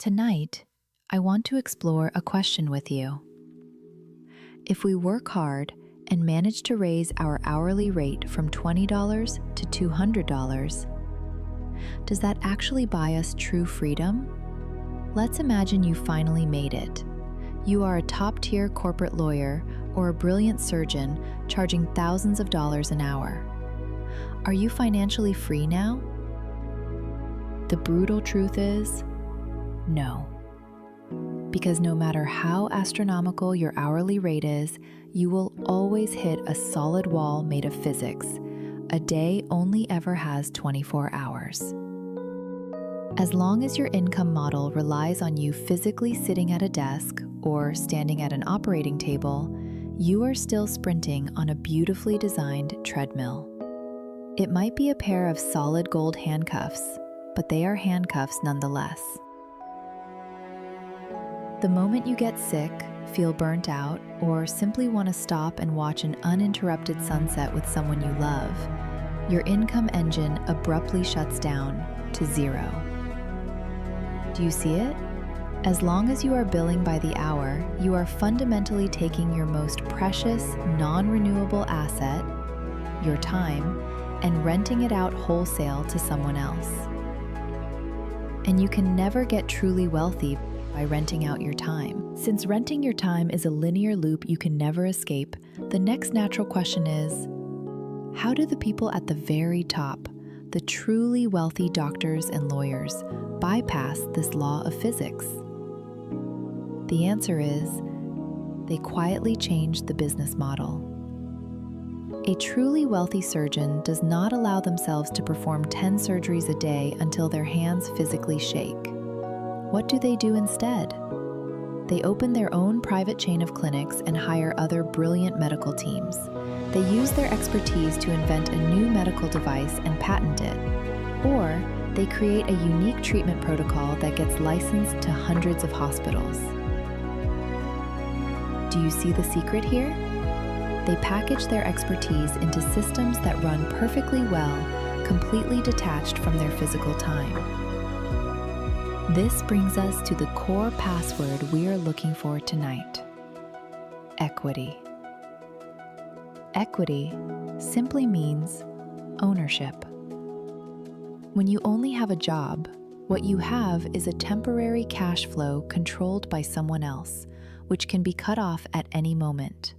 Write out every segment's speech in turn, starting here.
Tonight, I want to explore a question with you. If we work hard and manage to raise our hourly rate from $20 to $200, does that actually buy us true freedom? Let's imagine you finally made it. You are a top-tier corporate lawyer or a brilliant surgeon charging thousands of dollars an hour. Are you financially free now? The brutal truth is, no. Because no matter how astronomical your hourly rate is, you will always hit a solid wall made of physics. A day only ever has 24 hours. As long as your income model relies on you physically sitting at a desk or standing at an operating table, you are still sprinting on a beautifully designed treadmill. It might be a pair of solid gold handcuffs, but they are handcuffs nonetheless. The moment you get sick, feel burnt out, or simply want to stop and watch an uninterrupted sunset with someone you love, your income engine abruptly shuts down to zero. Do you see it? As long as you are billing by the hour, you are fundamentally taking your most precious, non-renewable asset, your time, and renting it out wholesale to someone else. And you can never get truly wealthy by renting out your time. Since renting your time is a linear loop you can never escape, the next natural question is, how do the people at the very top, the truly wealthy doctors and lawyers, bypass this law of physics? The answer is, they quietly changed the business model. A truly wealthy surgeon does not allow themselves to perform 10 surgeries a day until their hands physically shake. What do they do instead? They open their own private chain of clinics and hire other brilliant medical teams. They use their expertise to invent a new medical device and patent it. Or they create a unique treatment protocol that gets licensed to hundreds of hospitals. Do you see the secret here? They package their expertise into systems that run perfectly well, completely detached from their physical time. This brings us to the core password we are looking for tonight: equity. Equity simply means ownership. When you only have a job, what you have is a temporary cash flow controlled by someone else, which can be cut off at any moment.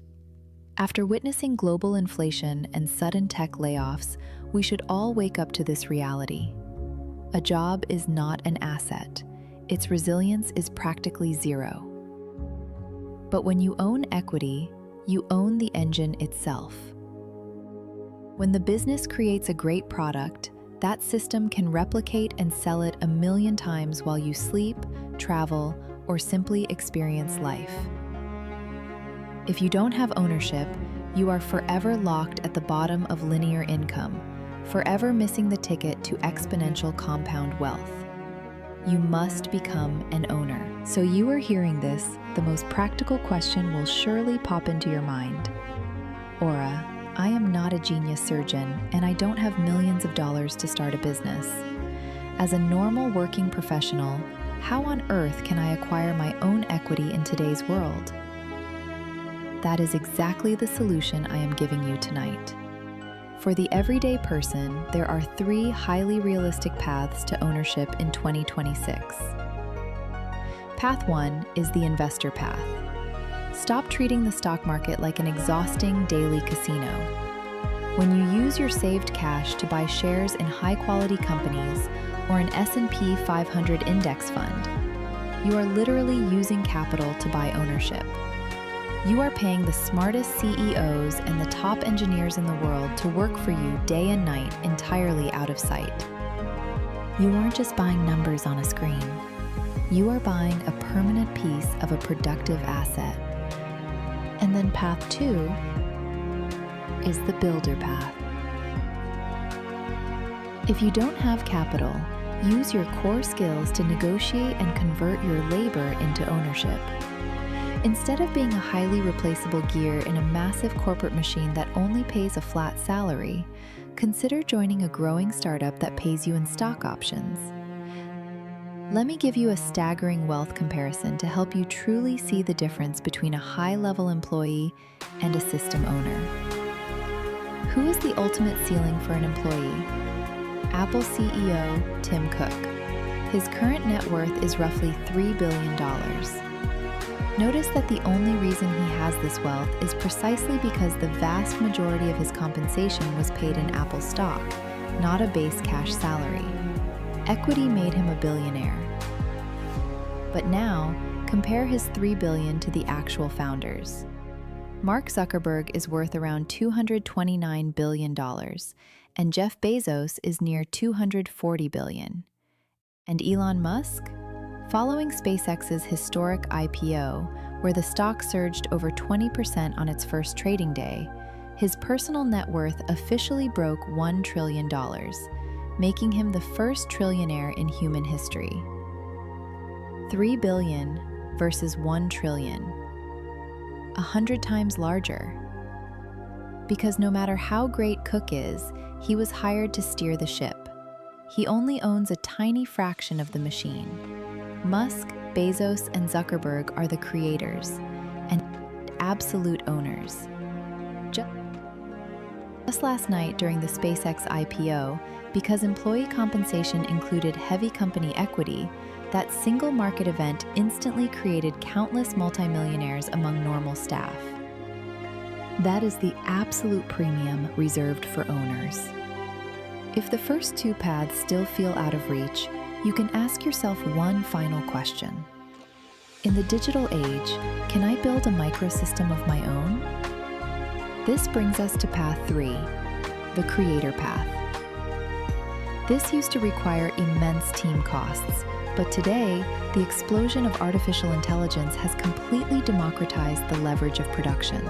After witnessing global inflation and sudden tech layoffs, we should all wake up to this reality. A job is not an asset. Its resilience is practically zero. But when you own equity, you own the engine itself. When the business creates a great product, that system can replicate and sell it 1,000,000 times while you sleep, travel, or simply experience life. If you don't have ownership, you are forever locked at the bottom of linear income, forever missing the ticket to exponential compound wealth. You must become an owner. So you are hearing this, the most practical question will surely pop into your mind. Aura, I am not a genius surgeon, and I don't have millions of dollars to start a business. As a normal working professional, how on earth can I acquire my own equity in today's world? That is exactly the solution I am giving you tonight. For the everyday person, there are 3 highly realistic paths to ownership in 2026. Path 1 is the investor path. Stop treating the stock market like an exhausting daily casino. When you use your saved cash to buy shares in high-quality companies or an S&P 500 index fund, you are literally using capital to buy ownership. You are paying the smartest CEOs and the top engineers in the world to work for you day and night entirely out of sight. You aren't just buying numbers on a screen. You are buying a permanent piece of a productive asset. And then path 2 is the builder path. If you don't have capital, use your core skills to negotiate and convert your labor into ownership. Instead of being a highly replaceable gear in a massive corporate machine that only pays a flat salary, consider joining a growing startup that pays you in stock options. Let me give you a staggering wealth comparison to help you truly see the difference between a high-level employee and a system owner. Who is the ultimate ceiling for an employee? Apple CEO Tim Cook. His current net worth is roughly $3 billion. Notice that the only reason he has this wealth is precisely because the vast majority of his compensation was paid in Apple stock, not a base cash salary. Equity made him a billionaire. But now, compare his $3 billion to the actual founders. Mark Zuckerberg is worth around $229 billion, and Jeff Bezos is near $240 billion. And Elon Musk? Following SpaceX's historic IPO, where the stock surged over 20% on its first trading day, his personal net worth officially broke $1 trillion, making him the first trillionaire in human history. 3 billion versus 1 trillion. 100 times larger. Because no matter how great Cook is, he was hired to steer the ship. He only owns a tiny fraction of the machine. Musk, Bezos, and Zuckerberg are the creators and absolute owners. Just last night during the SpaceX IPO, because employee compensation included heavy company equity, that single market event instantly created countless multimillionaires among normal staff. That is the absolute premium reserved for owners. If the first two paths still feel out of reach, you can ask yourself one final question. In the digital age, can I build a microsystem of my own? This brings us to path 3, the creator path. This used to require immense team costs, but today, the explosion of artificial intelligence has completely democratized the leverage of production.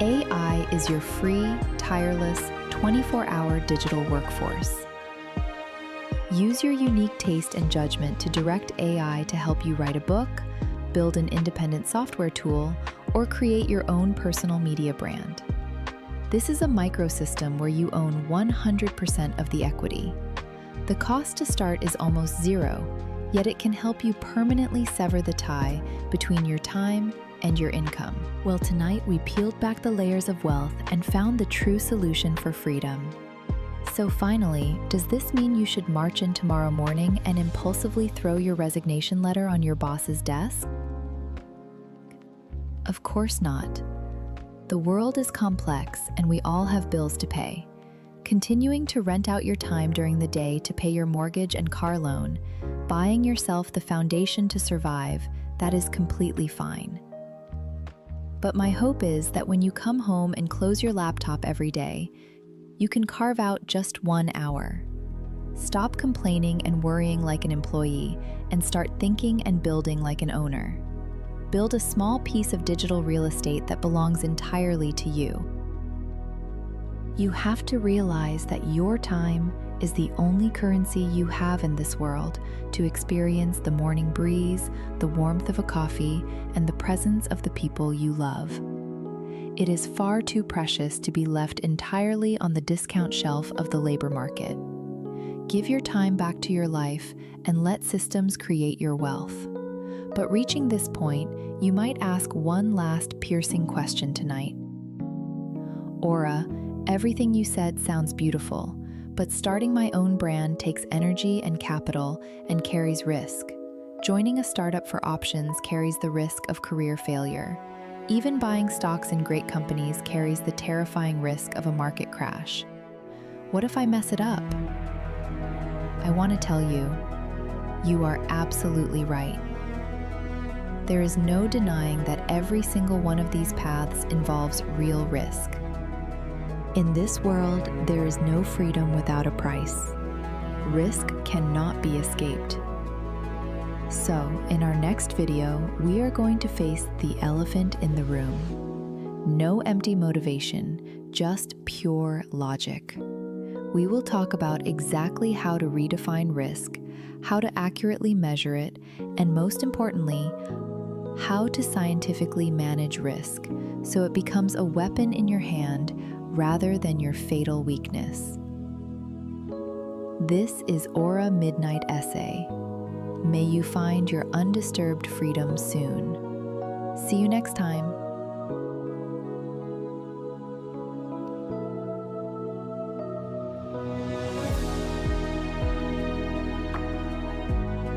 AI is your free, tireless, 24-hour digital workforce. Use your unique taste and judgment to direct AI to help you write a book, build an independent software tool, or create your own personal media brand. This is a microsystem where you own 100% of the equity. The cost to start is almost zero, yet it can help you permanently sever the tie between your time and your income. Well, tonight we peeled back the layers of wealth and found the true solution for freedom. So finally, does this mean you should march in tomorrow morning and impulsively throw your resignation letter on your boss's desk? Of course not. The world is complex and we all have bills to pay. Continuing to rent out your time during the day to pay your mortgage and car loan, buying yourself the foundation to survive, that is completely fine. But my hope is that when you come home and close your laptop every day, you can carve out just 1 hour. Stop complaining and worrying like an employee and start thinking and building like an owner. Build a small piece of digital real estate that belongs entirely to you. You have to realize that your time is the only currency you have in this world to experience the morning breeze, the warmth of a coffee, and the presence of the people you love. It is far too precious to be left entirely on the discount shelf of the labor market. Give your time back to your life and let systems create your wealth. But reaching this point, you might ask one last piercing question tonight. Aura, everything you said sounds beautiful, but starting my own brand takes energy and capital and carries risk. Joining a startup for options carries the risk of career failure. Even buying stocks in great companies carries the terrifying risk of a market crash. What if I mess it up? I want to tell you, you are absolutely right. There is no denying that every single one of these paths involves real risk. In this world, there is no freedom without a price. Risk cannot be escaped. So, in our next video, we are going to face the elephant in the room. No empty motivation, just pure logic. We will talk about exactly how to redefine risk, how to accurately measure it, and most importantly, how to scientifically manage risk so it becomes a weapon in your hand rather than your fatal weakness. This is Aura Midnight Essay. you find your undisturbed freedom soon. See you next time.